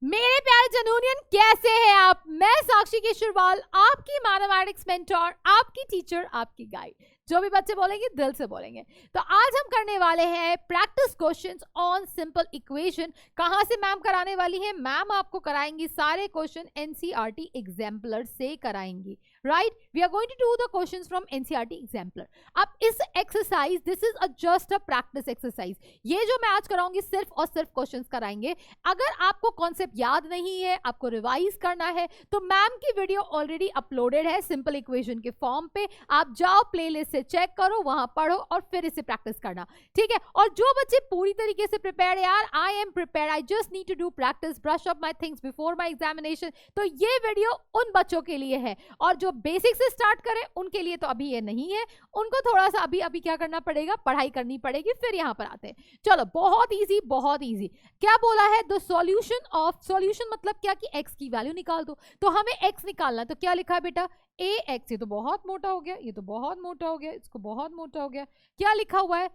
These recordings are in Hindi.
मेरे प्यारे जनूनियन, कैसे हैं आप? मैं साक्षी केशरवाल, आपकी मैथमेटिक्स मेंटर, आपकी टीचर, आपकी गाइड। जो भी बच्चे बोलेंगे दिल से बोलेंगे। तो आज हम करने वाले हैं practice questions on simple equation. कहां से मैम कराने वाली है? मैम आपको कराएंगी सारे क्वेश्चन एनसीईआरटी एग्जाम्पलर से कराएंगी। Right, we are going to do the questions from NCERT exemplar. अब इस exercise, this is just a practice exercise. ये जो मैं आज कराऊंगी सिर्फ और सिर्फ क्वेश्चंस कराएंगे। अगर आपको कॉन्सेप्ट याद नहीं है, आपको रिवाइज करना है, तो मैम की वीडियो ऑलरेडी अपलोडेड है सिंपल इक्वेशन के फॉर्म पे। आप जाओ प्लेलिस्ट से चेक करो, वहां पढ़ो और फिर इसे प्रैक्टिस करना, ठीक है। और जो बच्चे पूरी तरीके से प्रिपेयर, यार I am prepare, I just need to do practice, brush up my things before my examination, तो ये वीडियो उन बच्चों के लिए है। और जो बेसिक से स्टार्ट करें उनके लिए तो अभी ये नहीं है, उनको थोड़ा सा अभी क्या करना पड़ेगा, पढ़ाई करनी पड़ेगी, फिर यहां पर आते हैं। चलो, बहुत ईजी, बहुत ईजी। क्या बोला है? द सॉल्यूशन ऑफ, सॉल्यूशन मतलब क्या कि x की वैल्यू निकाल दो। तो हमें x निकालना है, तो क्या लिखा है बेटा? ax। ये तो बहुत मोटा हो गया, ये तो बहुत मोटा हो गया, इसको बहुत मोटा हो गया। क्या लिखा हुआ है?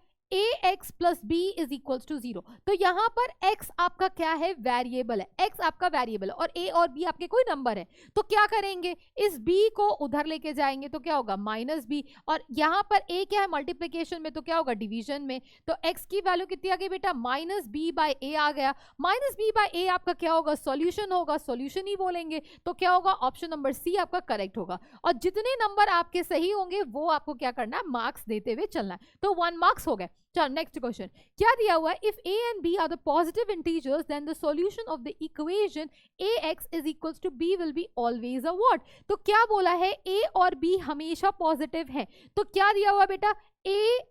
ax plus b is equals to 0। तो यहां पर x आपका क्या है? वेरिएबल है। x आपका वेरिएबल है और a और b आपके कोई नंबर है। तो क्या करेंगे? इस b को उधर लेके जाएंगे तो क्या होगा? Minus b। और यहां पर a क्या है? मल्टीप्लीकेशन में, तो क्या होगा? डिवीजन में। तो x की वैल्यू कितनी आ गई बेटा? माइनस b बाय a आ गया। माइनस b बाय a आपका क्या होगा? सॉल्यूशन होगा, सॉल्यूशन ही बोलेंगे। तो क्या होगा? ऑप्शन नंबर सी आपका करेक्ट होगा। और जितने नंबर आपके सही होंगे वो आपको क्या करना है? मार्क्स देते हुए चलना है। तो 1 मार्क्स हो गए। चलो नेक्स्ट क्वेश्चन। क्या दिया हुआ है? If a and b are the positive integers then the solution of the equation ax is equals to b will be always a what? तो क्या बोला है? a और b हमेशा पॉजिटिव है। तो क्या दिया हुआ बेटा?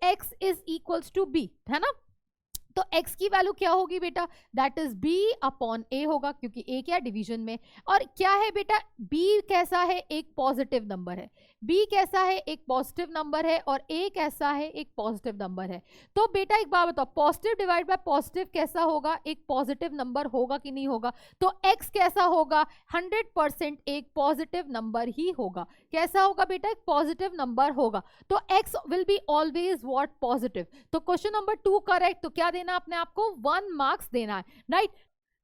ax is equals to b, है ना। तो x की वैल्यू क्या होगी बेटा? That is b upon a होगा, क्योंकि a क्या? डिवीजन में। और क्या है बेटा? b कैसा है? एक पॉजिटिव नंबर है। b कैसा है? एक पॉजिटिव नंबर है। और a कैसा है? एक पॉजिटिव नंबर है। तो बेटा एक बात बताओ, पॉजिटिव डिवाइड बाय पॉजिटिव कैसा होगा? एक पॉजिटिव नंबर होगा कि नहीं होगा? तो x कैसा होगा? 100% एक पॉजिटिव नंबर ही होगा। कैसा होगा बेटा? एक पॉजिटिव नंबर होगा। तो x will be always what? Positive. तो क्वेश्चन नंबर 2 करेक्ट। तो क्या देना आपने? आपको 1 मार्क्स देना है। राइट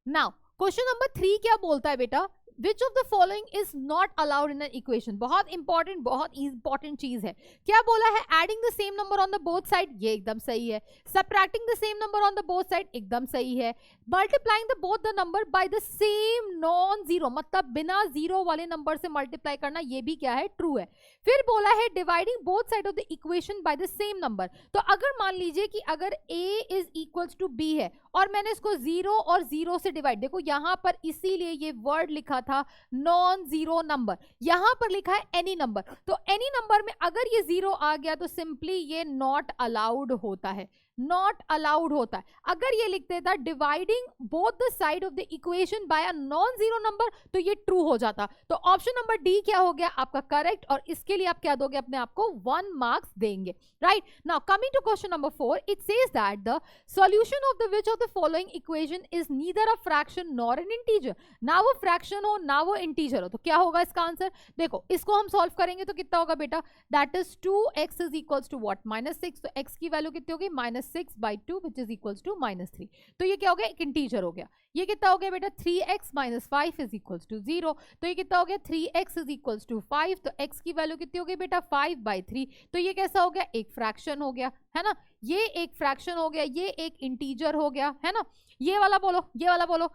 नाउ क्वेश्चन नंबर 3 क्या बोलता है बेटा? Which of the following is not allowed in an equation? बहुत इंपॉर्टेंट चीज है। क्या बोला है? Adding the same number on the both side, ये एकदम सही है। Subtracting the same number on the both side, एकदम सही है। Multiplying the both the number by the same non-zero, मतलब बिना जीरो वाले नंबर से मल्टीप्लाई करना, ये भी क्या है? ट्रू है। फिर बोला है dividing both side of the equation by the same number। तो अगर मान लीजिए कि अगर a is equals to b है और मैंने इसको 0 और 0 से डिवाइड, देखो यहां पर इसीलिए ये वर्ड लिखा था नॉन जीरो नंबर, यहां पर लिखा है एनी नंबर। तो एनी नंबर में अगर ये 0 आ गया तो सिंपली ये नॉट अलाउड होता है, नॉट अलाउड होता है। अगर ये लिख देता dividing both the side of the equation by a non zero number, तो ये ट्रू हो जाता। तो ऑप्शन नंबर डी क्या हो गया आपका? करेक्ट। और इसके लिए आप क्या दोगे? अपने आप को 1 मार्क्स देंगे। Right now coming to question number 4, it says that the solution of the which of the following equation is neither a fraction nor an integer. ना वो फ्रैक्शन हो ना वो इंटीजर हो, तो क्या होगा इसका आंसर? देखो इसको हम सॉल्व करेंगे तो कितना होगा बेटा? That is 2x is equals to what? -6। तो x की वैल्यू कितनी होगी? -6/2 विच इज इक्वल्स टू -3। तो ये क्या हो गया? एक इंटीजर हो गया। ये कितना हो गया बेटा? 3x - 5 is equals to 0। तो ये कितना हो गया? 3x is equals to 5। तो x की वैल्यू कितनी हो गई बेटा? 5/3। तो ये कैसा हो गया? एक फ्रैक्शन हो गया, है ना। ये एक फ्रैक्शन हो गया, ये एक इंटीजर हो गया, है ना। ये वाला बोलो, ये वाला बोलो।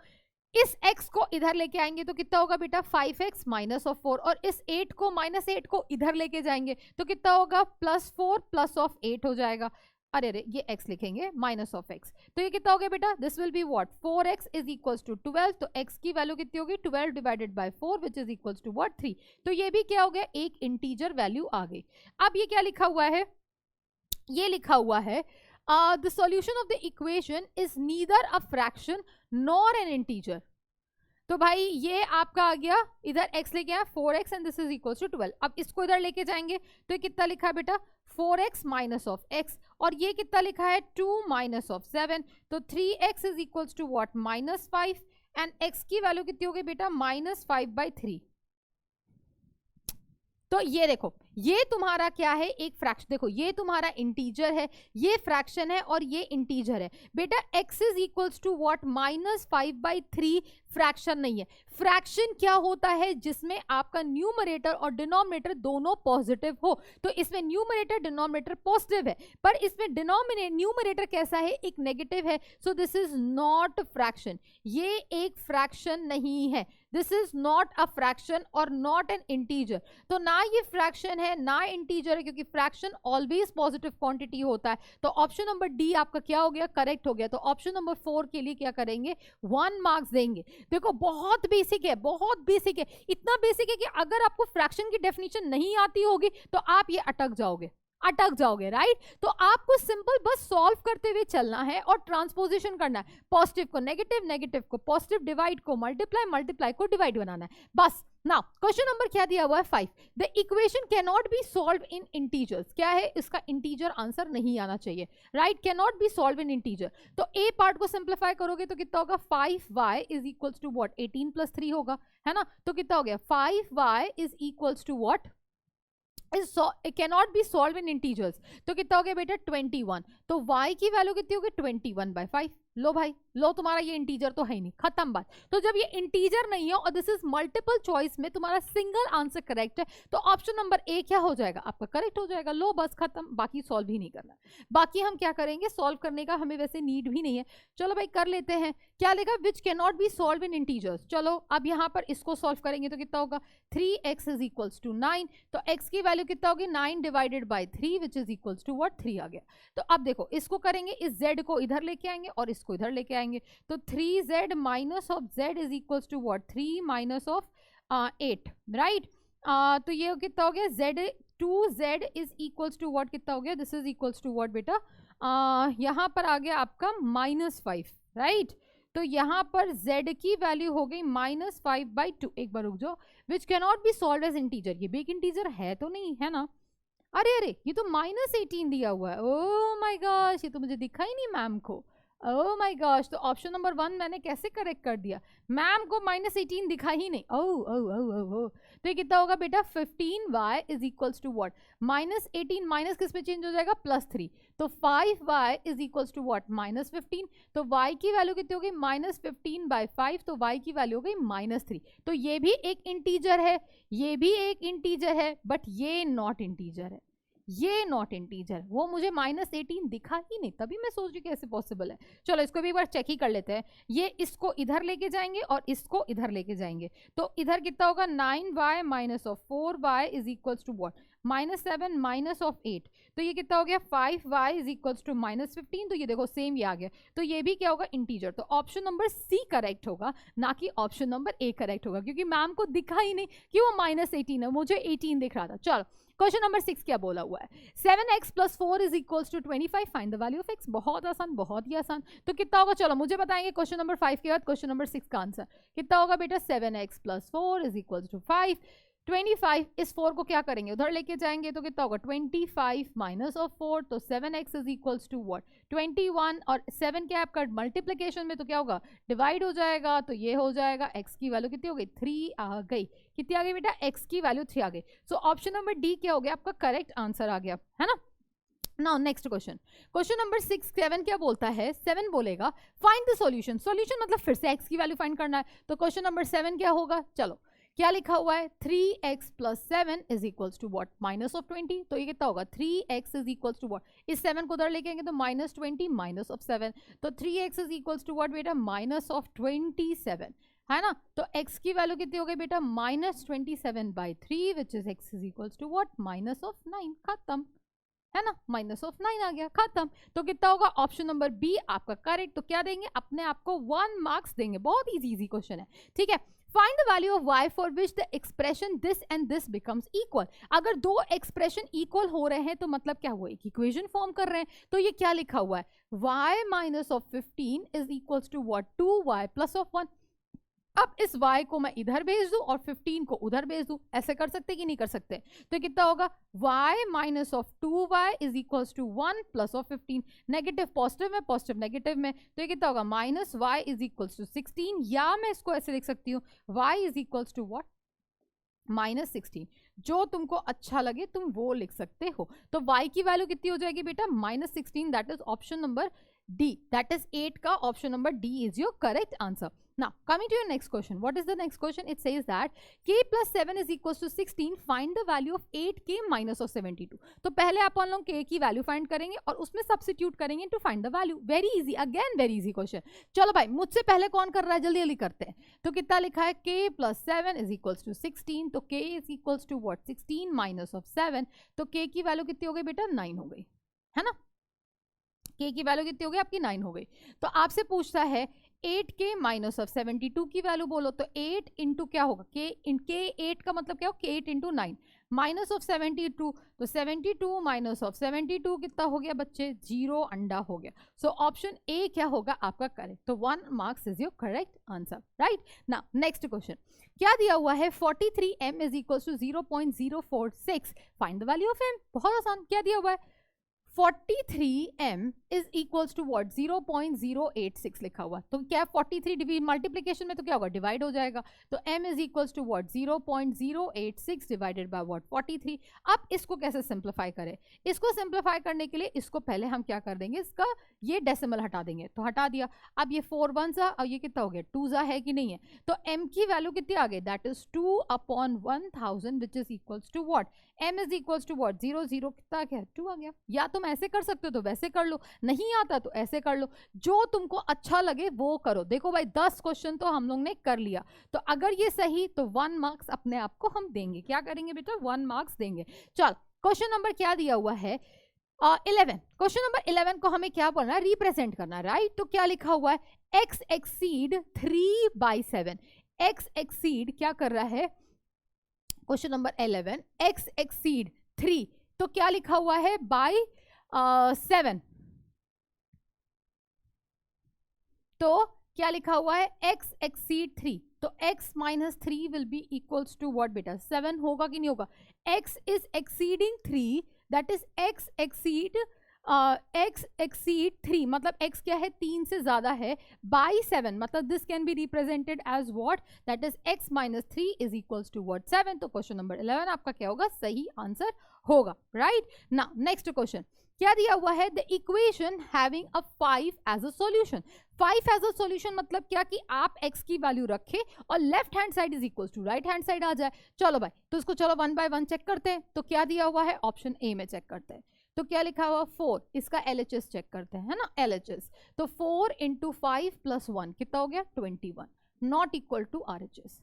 इस x को इधर लेके आएंगे तो कितना होगा बेटा? 5x -4। और इस 8 को -8 को इधर लेके जाएंगे तो कितना होगा? +4 +8 हो जाएगा। अरे अरे, ये x लिखेंगे -x। तो ये कितना हो गया बेटा? This will be what? 4x is equals to 12। तो x की वैल्यू कितनी होगी? 12 divided by 4 which is equals to what? 3। तो ये भी क्या हो गया? एक इंटीजर वैल्यू आ गई। अब ये क्या लिखा हुआ है? ये लिखा हुआ है the solution of the equation is neither a fraction nor an integer. तो भाई ये आपका आ गया, इधर x लेके आया 4x and this is equals to 12। अब इसको इधर लेके जाएंगे तो ये कितना लिखा है बेटा? 4x minus of x। और ये कितना लिखा है? 2 माइनस ऑफ 7। तो 3x is equals to what? -5। And x की वैल्यू कितनी हो गई बेटा? -5/3। तो ये देखो ये तुम्हारा क्या है, एक फ्रैक्शन। देखो ये तुम्हारा इंटीजर है, ये फ्रैक्शन है और ये इंटीजर है बेटा। x is equals to what, -5/3 fraction नहीं है। फ्रैक्शन क्या होता है, जिसमें आपका न्यूमरेटर और डिनोमिनेटर दोनों पॉजिटिव हो। तो इसमें न्यूमरेटर डिनोमिनेटर पॉजिटिव है, पर इसमें न्यूमरेटर कैसा है, एक नेगेटिव है। So this is not fraction, ये एक फ्रैक्शन नहीं है। This is not a fraction और नॉट एन इंटीजर। तो ना ये फ्रैक्शन है ना इंटीजर है, क्योंकि फ्रैक्शन ऑलवेज पॉजिटिव क्वांटिटी होता है। तो ऑप्शन नंबर डी आपका क्या हो गया, करेक्ट हो गया। तो ऑप्शन नंबर 4 के लिए क्या करेंगे, 1 मार्क्स देंगे। देखो बहुत बेसिक है, बहुत बेसिक है, इतना बेसिक है कि अगर आपको फ्रैक्शन की डेफिनेशन नहीं आती होगी तो आप ये अटक जाओगे, राइट। तो आपको सिंपल बस सॉल्व करते हुए चलना है और ट्रांसपोजिशन करना है। पॉजिटिव को नेगेटिव, नेगेटिव को पॉजिटिव, डिवाइड को मल्टीप्लाई, मल्टीप्लाई को डिवाइड बनाना है बस। नाउ क्वेश्चन नंबर क्या दिया हुआ है, 5। The equation can not be solve in integers. क्या है, इसका इंटीजर आंसर नहीं आना चाहिए, right. Can not be solve in integer. तो ए पार्ट को सिंप्लीफाई करोगे तो कितना होगा, 5y is equals to what, 18 + 3 होगा, है ना। तो कितना हो गया, 5y is equals to what, it cannot be solved in integers। तो कितना हो गया बेटा, 21। तो y की वैल्यू कितनी होगी, 21/5। लो भाई लो, तुम्हारा ये इंटीजर तो है ही नहीं, खत्म बात। तो जब ये इंटीजर नहीं है और दिस इज मल्टीपल चॉइस में तुम्हारा सिंगल आंसर करेक्ट है, तो ऑप्शन नंबर ए क्या हो जाएगा, आपका करेक्ट हो जाएगा। लो बस खत्म, बाकी सॉल्व ही नहीं करना। बाकी हम क्या करेंगे, सॉल्व करने का हमें वैसे नीड भी नहीं है। चलो भाई कर लेते हैं। क्या लिखा, विच can not be solve in integers. चलो अब यहाँ पर इसको सॉल्व करेंगे तो कितना होगा, 3x इज इक्वल्स टू 9। तो x की वैल्यू कितना होगी, 9 divided by 3 which is equals to what, 3 आ गया। तो अब देखो इसको करेंगे, इस z को इधर लेके आएंगे और इसको इधर लेके आएंगे। तो 3z minus of z is equals to what, 3 minus of 8, right. तो ये कितना हो गया, z 2z is equals to what, कितना हो गया, this is equals to what बेटा, यहाँ पर आ गया आपका -5, राइट। तो यहाँ पर z की वैल्यू हो गई -5/2। एक बार रुक जाओ, which can not be solve as integer. ये भी एक इंटीजर है तो नहीं, है ना। अरे अरे ये तो -18 दिया हुआ है। ओह माय गॉश, ये तो मुझे दिखा ही नहीं मैम को। ओह माय गॉश, तो ऑप्शन नंबर 1 मैंने कैसे करेक्ट कर दिया, मैम को -18 दिखा ही नहीं। ओह ओह ओह ओह। तो ये कितना होगा बेटा, 15y is equals to what, -18 minus किस में चेंज हो जाएगा, +3। तो 5y is equals to what, -15। तो y की वैल्यू कितनी होगी, -15/5। तो y की वैल्यू हो गई -3। तो ये भी एक इंटीजर है, ये भी एक इंटीजर है, बट ये नॉट इंटीजर है, ये नॉट इंटीजर। वो मुझे -18 दिखा ही नहीं, तभी मैं सोच रही कैसे पॉसिबल है। चलो इसको भी एक बार चेक ही कर लेते हैं। ये इसको इधर लेके जाएंगे और इसको इधर लेके जाएंगे। तो इधर कितना होगा, 9y minus of 4y is equals to what, -7 minus of 8। तो ये कितना हो गया, 5y इज इक्वल्स टू -15। तो ये देखो सेम ये आ गया। तो ये भी क्या होगा, इंटीजर। तो ऑप्शन नंबर सी करेक्ट होगा, ना कि ऑप्शन नंबर ए करेक्ट होगा, क्योंकि मैम को दिखा ही नहीं कि वो -18 है, मुझे 18 दिख रहा था। चलो क्वेश्चन नंबर 6 क्या बोला हुआ है, 7x + 4 is equals to 25। Find the value of x। बहुत आसान, बहुत ही आसान। तो कितना होगा, चलो मुझे बताएंगे क्वेश्चन नंबर 5 के बाद क्वेश्चन नंबर 6 का आंसर कितना होगा बेटा, 7x + 4 इज इक्वल्स टू 5। 25, इस 4 को क्या करेंगे, उधर लेके जाएंगे। तो कितना होगा, 25 माइनस ऑफ 4। तो 7x is equals to what, 21। और 7 के आपका मल्टीप्लीकेशन में तो क्या होगा, डिवाइड हो जाएगा। तो ये हो जाएगा, x की वैल्यू कितनी हो गई, 3 आ गई। कितनी आ गई बेटा, x की वैल्यू 3 आ गई। सो ऑप्शन नंबर डी क्या हो गया, आपका करेक्ट आंसर आ गया, है ना। Now next question, question number 7 क्या बोलता है, 7 बोलेगा फाइंड द सॉल्यूशन। सॉल्यूशन मतलब फिर से x की वैल्यू फाइंड करना है। तो क्वेश्चन नंबर 7 क्या होगा, चलो क्या लिखा हुआ है, 3x + 7 is equals to what, -20। तो ये कितना होगा, 3x is equals to what, इस 7 को उधर लेके आएंगे तो -20 माइनस ऑफ 7। तो 3x is equals to what बेटा, -27, है ना। तो x की वैल्यू कितनी हो गई बेटा, -27/3 which is x is equals to what, -9। खत्म, है ना, -9 आ गया, खत्म। तो कितना होगा, ऑप्शन नंबर बी आपका करेक्ट। तो क्या देंगे, अपने आप को 1 मार्क्स देंगे। बहुत इजी क्वेश्चन है, ठीक है। Find the value of y for which the expression this and this becomes equal. अगर दो एक्सप्रेशन इक्वल हो रहे हैं तो मतलब क्या हुआ, एक इक्वेशन फॉर्म कर रहे हैं। तो ये क्या लिखा हुआ है, y minus of 15 is equals to what, 2y plus of 1। अब इस y को मैं इधर भेज दूं और 15 को उधर भेज दूं, ऐसे कर सकते कि नहीं कर सकते। तो कितना होगा, y minus of 2y is equals to 1 plus of 15। Negative positive में, पॉजिटिव नेगेटिव में। तो ये कितना होगा, -y इज इक्वल्स टू 16। या मैं इसको ऐसे लिख सकती हूँ, y is equals to what, -16, जो तुमको अच्छा लगे तुम वो लिख सकते हो। तो y की वैल्यू कितनी हो जाएगी बेटा -16, that is option number D, that is 8 का option number D is your correct answer. Now coming to your next question, what is the next question? It says that k plus 7 is equals to 16, find the value of 8k minus of 72। तो पहले अपन लोग k की वैल्यू फाइंड करेंगे और उसमें सब्स्टिट्यूट करेंगे to find the value. Very easy, again very easy question. चलो भाई मुझसे पहले कौन कर रहा है, जल्दी जल्दी करते हैं। तो कितना लिखा है, k plus 7 is equals to 16, तो k is equals to what, 16 minus of 7, तो k की वैल्यू कितनी हो गई बेटा 9 हो गई, है ना। k की वैल्यू कितनी हो गई आपकी 9 हो गई। तो आपसे पूछता है 8k माइनस ऑफ 72 की वैल्यू बोलो, तो 8 इंटू क्या होगा, k 8 का मतलब क्या हो, k 8 इंटू 9 माइनस ऑफ 72, तो 72 माइनस ऑफ 72 कितना हो गया बच्चे, 0 अंडा हो गया। सो ऑप्शन ए क्या होगा आपका करेक्ट, तो 1 marks is your correct answer, right. Now next question क्या दिया हुआ है, 43m is equal to 0.046, find the value of m। बहुत आसान, क्या दिया हुआ है, 43m is equals to what, 0.086 लिखा हुआ। तो क्या 43 मल्टीप्लीकेशन में तो क्या होगा, डिवाइड हो जाएगा। तो m is equals to what, 0.086 divided by what 43। अब इसको कैसे सिंप्लीफाई करें, इसको सिंप्लीफाई करने के लिए इसको पहले हम क्या कर देंगे, इसका ये डेसिमल हटा देंगे, तो हटा दिया। अब ये 4 1 सा और ये कितना हो गया 2 सा है कि नहीं है, तो m की वैल्यू कितनी आ गई, that is 2/1000 which is equals to what, m is equals to what 0 0 कितना क्या 2 आ गया। या तुम ऐसे कर सकते हो तो वैसे कर लो, नहीं आता तो ऐसे कर लो, जो तुमको अच्छा लगे वो करो। देखो भाई 10 क्वेश्चन तो हम लोग ने कर लिया, तो अगर ये सही तो 1 मार्क्स अपने आप को हम देंगे। क्या करेंगे बेटा, 1 मार्क्स देंगे। चल क्वेश्चन नंबर क्या दिया हुआ है 11, क्वेश्चन नंबर 11 को हमें क्या बोलना है, रिप्रेजेंट करना, राइट। तो क्या लिखा हुआ है, x एक्सीड 3/7, x एक्सीड क्या कर रहा है, क्वेश्चन नंबर 11 x एक्सीड 3, तो क्या लिखा हुआ है बाय 7, तो क्या लिखा हुआ है x एक्सीड 3, तो x minus 3 will be equals to what बेटा 7 होगा कि नहीं होगा। x is exceeding 3, that is x exceed 3 मतलब x क्या है 3 से ज्यादा है, बाई 7 मतलब this can be represented as what, that is x minus 3 is equals to what 7। तो क्वेश्चन नंबर 11 आपका क्या होगा, सही आंसर होगा, राइट। नाउ नेक्स्ट क्वेश्चन क्या दिया हुआ है, the equation having a 5 as a solution. 5 as a solution मतलब क्या कि आप x की वैल्यू रखे और left hand side is equal to right hand side आ जाए। चलो भाई तो इसको चलो 1 बाय 1 चेक करते हैं। तो क्या दिया हुआ है, ऑप्शन ए में चेक करते हैं। तो क्या लिखा हुआ 4, इसका LHS चेक करते हैं, है ना, LHS। तो 4 इंटू 5 प्लस 1 कितना हो गया 21, not equal to RHS,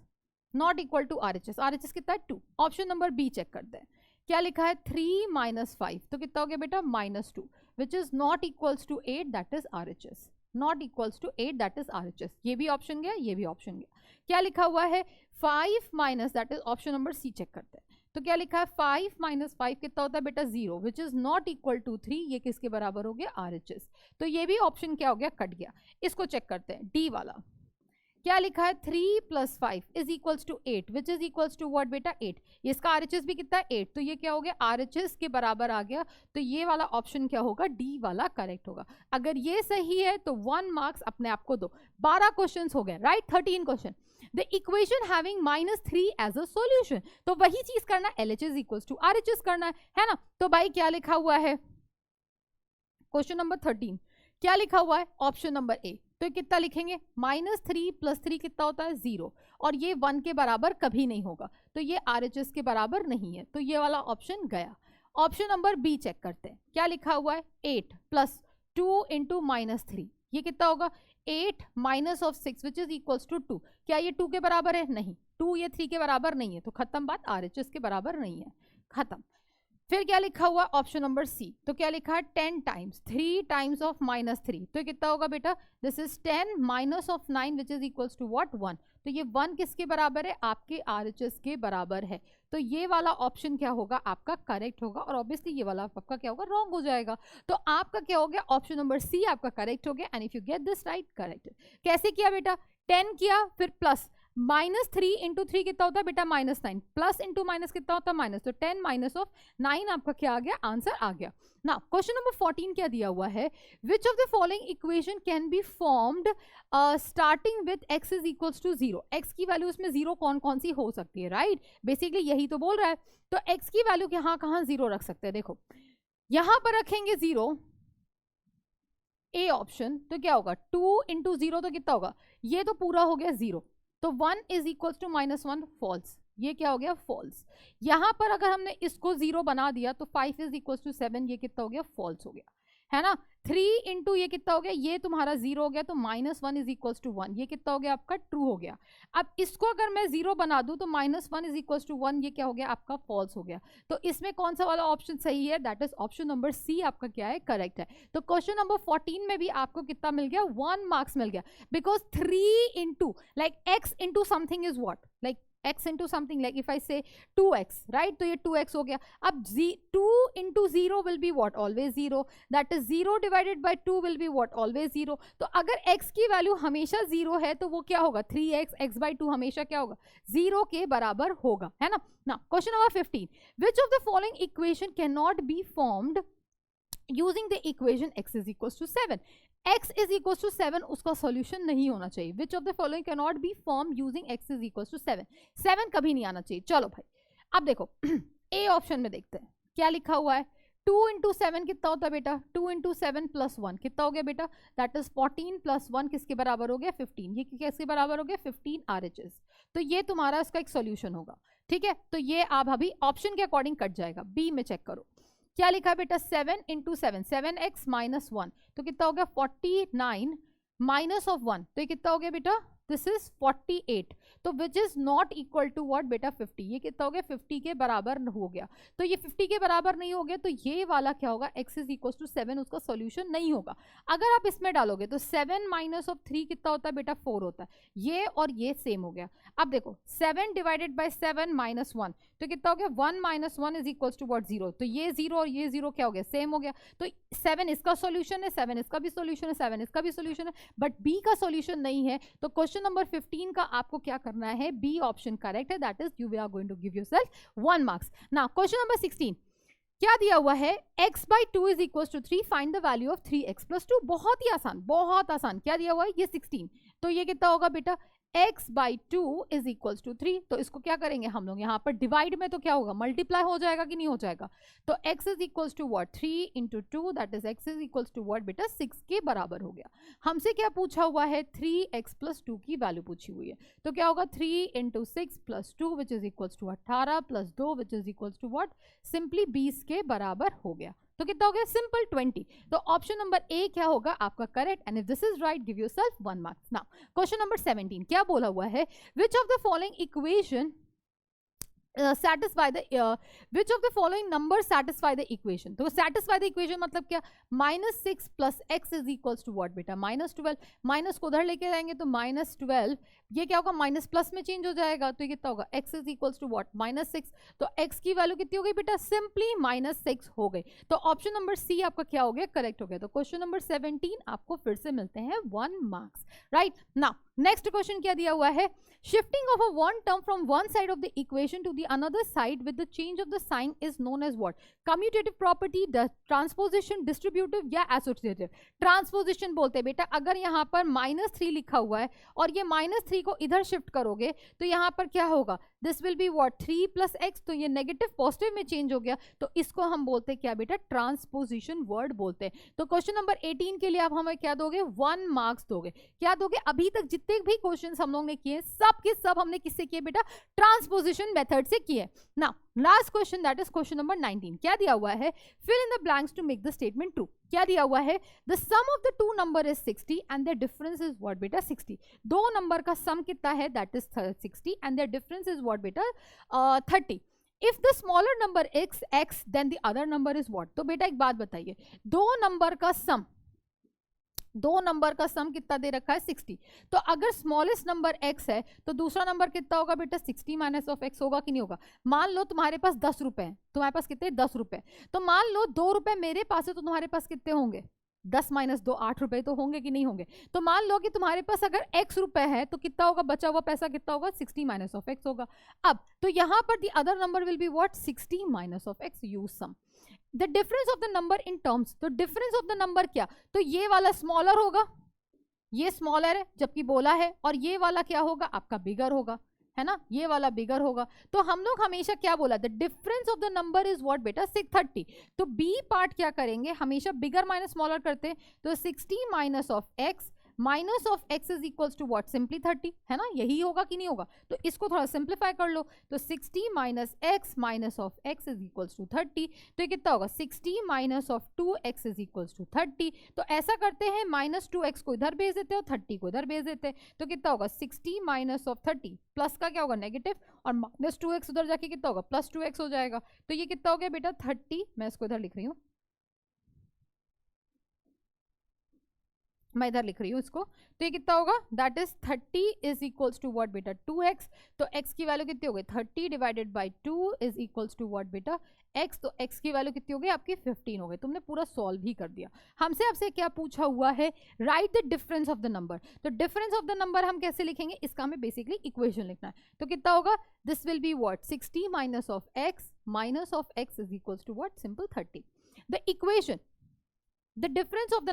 not equal to RHS, RHS कितना है 2। ऑप्शन नंबर बी चेक करते हैं, क्या लिखा है 3 माइनस 5, तो कितना हो गया बेटा -2, which is not equals to 8, that is RHS, not equals to 8, that is RHS। ये भी ऑप्शन गया, ये भी ऑप्शन गया। क्या लिखा हुआ है 5 minus, that is option number C check करते हैं। तो क्या लिखा है 5 माइनस 5 कितना होता है बेटा 0, which is not equal to 3, ये किसके बराबर हो गया RHS। तो ये भी ऑप्शन क्या हो गया, कट गया। इसको चेक करते हैं, डी वाला क्या लिखा है 3 plus 5 is equals to 8, which is equals to what बेटा 8, इसका RHS भी कितना है 8, तो ये क्या हो गया RHS के बराबर आ गया। तो ये वाला ऑप्शन क्या होगा, डी वाला करेक्ट होगा। अगर ये सही है तो 1 मार्क्स अपने आप को दो। 12 क्वेश्चन हो गए, right. 13 question, the equation having -3 as a solution, तो वही चीज करना, LHS इक्वल्स टू RHS करना है ना। तो भाई क्या लिखा हुआ है क्वेश्चन नंबर 13, क्या लिखा हुआ है ऑप्शन नंबर ए। तो कितना लिखेंगे, -3 प्लस 3 कितना होता है 0, और ये 1 के बराबर कभी नहीं होगा, तो ये RHS के बराबर नहीं है, तो ये वाला ऑप्शन गया। ऑप्शन नंबर बी चेक करते हैं, क्या लिखा हुआ है 8 प्लस 2 इंटू -3, ये कितना होगा 8 minus of 6 which is equals to 2। क्या ये 2 के बराबर है, नहीं, 2 ये 3 के बराबर नहीं है, तो खत्म बात, RHS के बराबर नहीं है, खत्म। फिर क्या लिखा हुआ ऑप्शन नंबर सी, तो क्या लिखा है 10 टाइम्स 3 टाइम्स ऑफ -3, तो कितना होगा बेटा, this is 10 minus of 9 which is equals to what 1। तो ये 1 किसके बराबर है, आपके RHS के बराबर है। तो ये वाला ऑप्शन क्या होगा आपका करेक्ट होगा, और ऑब्वियसली ये वाला आपका क्या होगा, रॉन्ग हो जाएगा। तो आपका क्या हो गया, ऑप्शन नंबर सी आपका करेक्ट हो गया। And if you get this right, correct. कैसे किया बेटा, 10 किया फिर प्लस -3 इंटू 3 कितना होता है बेटा -9, प्लस इंटू माइनस कितना होता है माइनस, तो 10 माइनस ऑफ 9 आपका क्या आ गया, आंसर आ गया ना। क्वेश्चन नंबर 14 क्या दिया हुआ है, which of the following equation can be formed starting with x is equals to 0। x की वैल्यू इसमें 0 कौन कौन सी हो सकती है, राइट, बेसिकली यही तो बोल रहा है। तो x की वैल्यू यहाँ कहाँ 0 रख सकते हैं, देखो यहां पर रखेंगे 0 ए ऑप्शन, तो क्या होगा 2 इंटू 0 तो कितना होगा, ये तो पूरा हो गया 0, तो 1 इज इक्वल टू -1 फॉल्स, ये क्या हो गया फॉल्स। यहां पर अगर हमने इसको 0 बना दिया तो 5 इज इक्वल टू 7, ये कितना हो गया फॉल्स हो गया, है ना। 3 इंटू ये कितना हो गया, ये तुम्हारा 0 हो गया, तो -1 इज इक्वल टू 1, ये कितना हो गया आपका ट्रू हो गया। अब इसको अगर मैं 0 बना दूं तो -1 इज इक्वल टू 1, ये क्या हो गया आपका फॉल्स हो गया। तो इसमें कौन सा वाला ऑप्शन सही है, that is option number C आपका क्या है, करेक्ट है। तो क्वेश्चन नंबर 14 में भी आपको कितना मिल गया, 1 मार्क्स मिल गया, because 3 into like x into something is what, like x into something, like if I say 2x, right, तो ये 2x हो गया। अब 2 into 0 will be what, always 0, that is 0 divided by 2 will be what, always 0। तो अगर x की वैल्यू हमेशा 0 है तो वो क्या होगा, 3x, x by 2 हमेशा क्या होगा, 0 के बराबर होगा, है ना। ना question number 15, which of the following equation cannot be formed using the equation x is equals to 7। x is equals to 7 उसका सॉल्यूशन नहीं होना चाहिए। which of the following cannot be formed using x is equals to 7, 7 कभी नहीं आना चाहिए। चलो भाई अब देखो ए ऑप्शन में देखते हैं क्या लिखा हुआ है, 2 इंटू 7 कितना होता है बेटा, 2 इंटू 7 प्लस 1 कितना हो गया बेटा, दैट इज 14 प्लस 1 किसके बराबर हो गया 15, ये किसके बराबर हो गया 15 RHS। तो ये तुम्हारा इसका एक सोल्यूशन होगा, ठीक है। तो ये आप अभी ऑप्शन के अकॉर्डिंग कट जाएगा। बी में चेक करो क्या लिखा है बेटा, 7 इंटू 7, 7x माइनस 1 तो कितना हो गया 49 माइनस ऑफ 1, तो ये कितना हो गया बेटा, दिस इज 48, तो which is not equal to what बेटा 50, ये कितना हो गया 50 के बराबर हो गया। तो ये 50 के बराबर नहीं हो गया, तो ये वाला क्या होगा, x इज इक्वल टू 7 उसका सॉल्यूशन नहीं होगा। अगर आप इसमें डालोगे तो 7 माइनस ऑफ 3 कितना होता है बेटा 4 होता है, ये और ये सेम हो गया। अब देखो 7 डिवाइडेड बाय 7 माइनस 1 तो कितना हो गया 1 minus 1 is equal to what 0, तो ये 0 और ये 0 क्या हो गया सेम हो गया। तो 7 इसका सॉल्यूशन है, 7 इसका भी सॉल्यूशन है, 7 इसका भी सॉल्यूशन है, बट बी का सॉल्यूशन नहीं है। तो क्वेश्चन नंबर 15 का आपको क्या करना है, बी ऑप्शन करेक्ट है, that is you are going to give yourself 1 marks. Now question number 16 क्या दिया हुआ है, x by 2 is equals to 3, find the value of 3x plus 2। बहुत ही आसान, बहुत आसान। क्या दिया हुआ है, ये 16, तो ये कितना होगा बेटा x by 2 is equals to 3। तो इसको क्या करेंगे हम लोग यहाँ पर डिवाइड में, तो क्या होगा मल्टीप्लाई हो जाएगा कि नहीं हो जाएगा। तो x is equals to what 3 into 2, that is x is equals to what बेटा 6 के बराबर हो गया। हमसे क्या पूछा हुआ है, 3x plus 2 की वैल्यू पूछी हुई है, तो क्या होगा 3 into 6 plus 2 which is equals to 18 plus 2 which is equals to what, simply 20 के बराबर हो गया। तो कितना हो गया सिंपल 20। तो ऑप्शन नंबर ए क्या होगा आपका correct, and if this is right give yourself 1 marks. Now question number 17 क्या बोला हुआ है, which of the following equation satisfy the which of the following numbers satisfy the equation। तो satisfy the equation मतलब क्या, -6 plus x is equals to what बेटा -12, माइनस को उधर लेके जाएंगे तो -12, ये क्या होगा माइनस प्लस में चेंज हो जाएगा, तो ये कितना होगा x is equals to what -6। तो x की वैल्यू कितनी हो गई बेटा, सिंपली -6 हो गई। तो ऑप्शन नंबर सी आपका क्या हो गया, करेक्ट हो गया। तो क्वेश्चन नंबर 17 आपको फिर से मिलते हैं 1 marks, right. Now next question क्या दिया हुआ है, shifting of a one term from one side of the equation to the another side with the change of the sign is known as what, commutative property, transposition, distributive या associative। ट्रांसपोजिशन बोलते हैं बेटा, अगर यहाँ पर -3 लिखा हुआ है और ये -3 को इधर शिफ्ट करोगे तो यहाँ पर क्या होगा, this will be what 3 plus x, तो ये नेगेटिव पॉजिटिव में चेंज हो गया, तो इसको हम बोलते हैं क्या बेटा, ट्रांसपोजिशन वर्ड बोलते हैं। तो क्वेश्चन नंबर 18 के लिए आप हमें क्या दोगे, 1 मार्क्स दोगे। क्या दोगे, अभी तक जितने भी क्वेश्चन हम लोग ने किए सब के सब हमने किससे किए बेटा, ट्रांसपोजिशन मेथड से किए। Now last question, that is question number 19 क्या दिया हुआ है, fill in the blanks to make the statement true. क्या दिया हुआ है, the sum of the two number is 60 and their difference is what बेटा 60। दो नंबर का सम कितना है, that is 60 and their difference is what बेटा 30। If the smaller number x x then the other number is what. तो बेटा एक बात बताइए, दो नंबर का सम कितना दे रखा है 60, तो अगर स्मॉलेस्ट नंबर x है तो दूसरा नंबर कितना होगा बेटा 60 माइनस ऑफ x होगा कि नहीं होगा। मान लो तुम्हारे पास 10 रुपए हैं, तुम्हारे पास कितने 10 रुपए, तो मान लो 2 रुपए मेरे पास है तो तुम्हारे पास कितने होंगे 10 माइनस 2 8 रुपए तो होंगे कि नहीं होंगे। तो मान लो कि तुम्हारे पास अगर x रुपए है तो कितना होगा, बचा हुआ पैसा कितना होगा, 60 माइनस ऑफ x होगा। अब तो यहाँ पर the other number will be what, 60 minus of x, use sum. The difference of the number in terms, तो डिफरेंस ऑफ द नंबर क्या, तो ये वाला स्मॉलर होगा, ये स्मॉलर है जबकि बोला है, और ये वाला क्या होगा आपका बिगर होगा, है ना, ये वाला बिगर होगा। तो हम लोग हमेशा क्या बोला, the difference of the number is what बेटा, 630। तो बी पार्ट क्या करेंगे, हमेशा बिगर माइनस स्मॉलर करते हैं, तो 60 minus of x minus of x is equals to what, simply 30, है ना, यही होगा कि नहीं होगा। तो इसको थोड़ा सिंप्लीफाई कर लो, तो 60 minus x minus of x is equals to 30, तो ये कितना होगा, 60 minus of 2x is equals to 30। तो ऐसा करते हैं, माइनस 2x को इधर भेज देते हैं और 30 को इधर भेज देते हैं, तो कितना होगा 60 माइनस ऑफ 30, प्लस का क्या होगा नेगेटिव, और माइनस 2x उधर जाके कितना होगा प्लस 2x हो जाएगा। तो ये कितना हो गया बेटा 30, मैं इसको इधर लिख रही हूँ, मैं इधर लिख रही हूँ इसको, तो ये कितना होगा, that is 30 is equals to what बेटा 2x। तो x की वैल्यू कितनी हो गई, 30 divided by 2 is equals to what बेटा x। तो x की वैल्यू कितनी हो गई आपकी 15 हो गई। तुमने पूरा सॉल्व ही कर दिया। हमसे आपसे क्या पूछा हुआ है, right the difference of the number. तो डिफरेंस ऑफ द नंबर हम कैसे लिखेंगे, इसका हमें बेसिकली इक्वेशन लिखना है। तो कितना होगा, this will be what 60 minus of x is equals to what, simple 30। The equation, the difference of the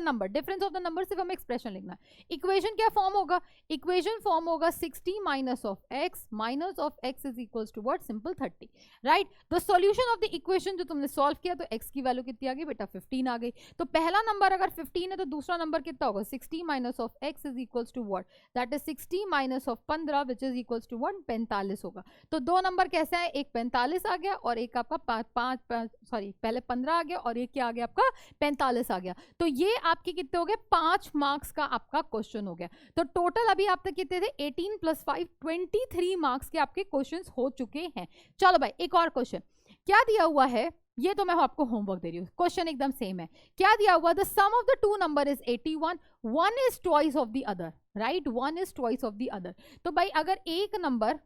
number सिर्फ हमें एक्सप्रेशन लिखना है। इक्वेशन क्या फॉर्म होगा, इक्वेशन फॉर्म होगा 60 minus of x is equals to what, simple 30, right. The solution of the equation जो तुमने सॉल्व किया, तो x की वैल्यू कितनी आ गई बेटा 15 आ गई। तो पहला नंबर अगर 15 है तो दूसरा नंबर कितना होगा, 60 minus of x is equals to what, that is 60 minus of 15 which is equals to what, 45 होगा। तो दो नंबर कैसे है, एक 45 आ गया और एक आपका पहले 15 आ गया और एक क्या आ गया आपका 45 आ गया। तो ये आपके कितने हो गए, 5 मार्क्स का आपका क्वेश्चन हो गया। तो टोटल अभी आप तक कितने थे, 18 + 5 23 मार्क्स के आपके क्वेश्चंस हो चुके हैं। चलो भाई एक और क्वेश्चन क्या दिया हुआ है, ये तो मैं आपको होमवर्क दे रही हूँ, क्वेश्चन एकदम सेम है। क्या दिया हुआ, the sum of the two number is 81, one is twice of the other, right, one is twice of the other. तो भाई अगर एक नंबर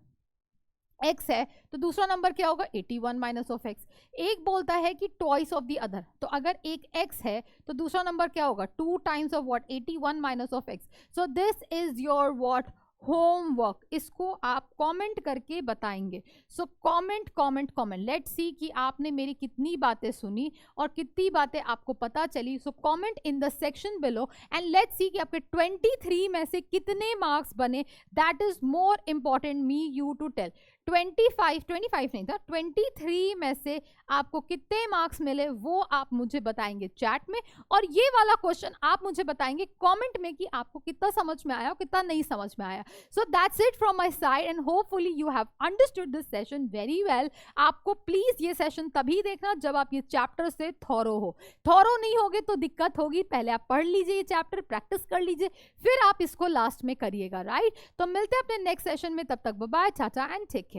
x है तो दूसरा नंबर क्या होगा 81 माइनस ऑफ x। एक बोलता है कि ट्वाइस ऑफ द अदर, तो अगर एक x है तो दूसरा नंबर क्या होगा 2 times of what 81 minus of x। So this is your what homework, इसको आप कमेंट करके बताएंगे। So comment comment comment, let's see कि आपने मेरी कितनी बातें सुनी और कितनी बातें आपको पता चली। So comment in the section below and let's see कि आपके 23 में से कितने मार्क्स बने। That is more important me you to tell. 25 नहीं था, 23 में से आपको कितने मार्क्स मिले वो आप मुझे बताएंगे चैट में, और ये वाला क्वेश्चन आप मुझे बताएंगे कमेंट में कि आपको कितना समझ में आया और कितना नहीं समझ में आया। So that's it from my side and hopefully you have understood this session very well. आपको प्लीज ये सेशन तभी देखना जब आप ये चैप्टर से थॉरो हो। थॉरो नहीं होगे तो दिक्कत होगी। पहले आप पढ़ लीजिए ये चैप्टर, प्रैक्टिस कर लीजिए, फिर आप इसको लास्ट में करिएगा, राइट। तो मिलते हैं अपने नेक्स्ट सेशन में, तब तक बाय बाय, चाचा एंड टेक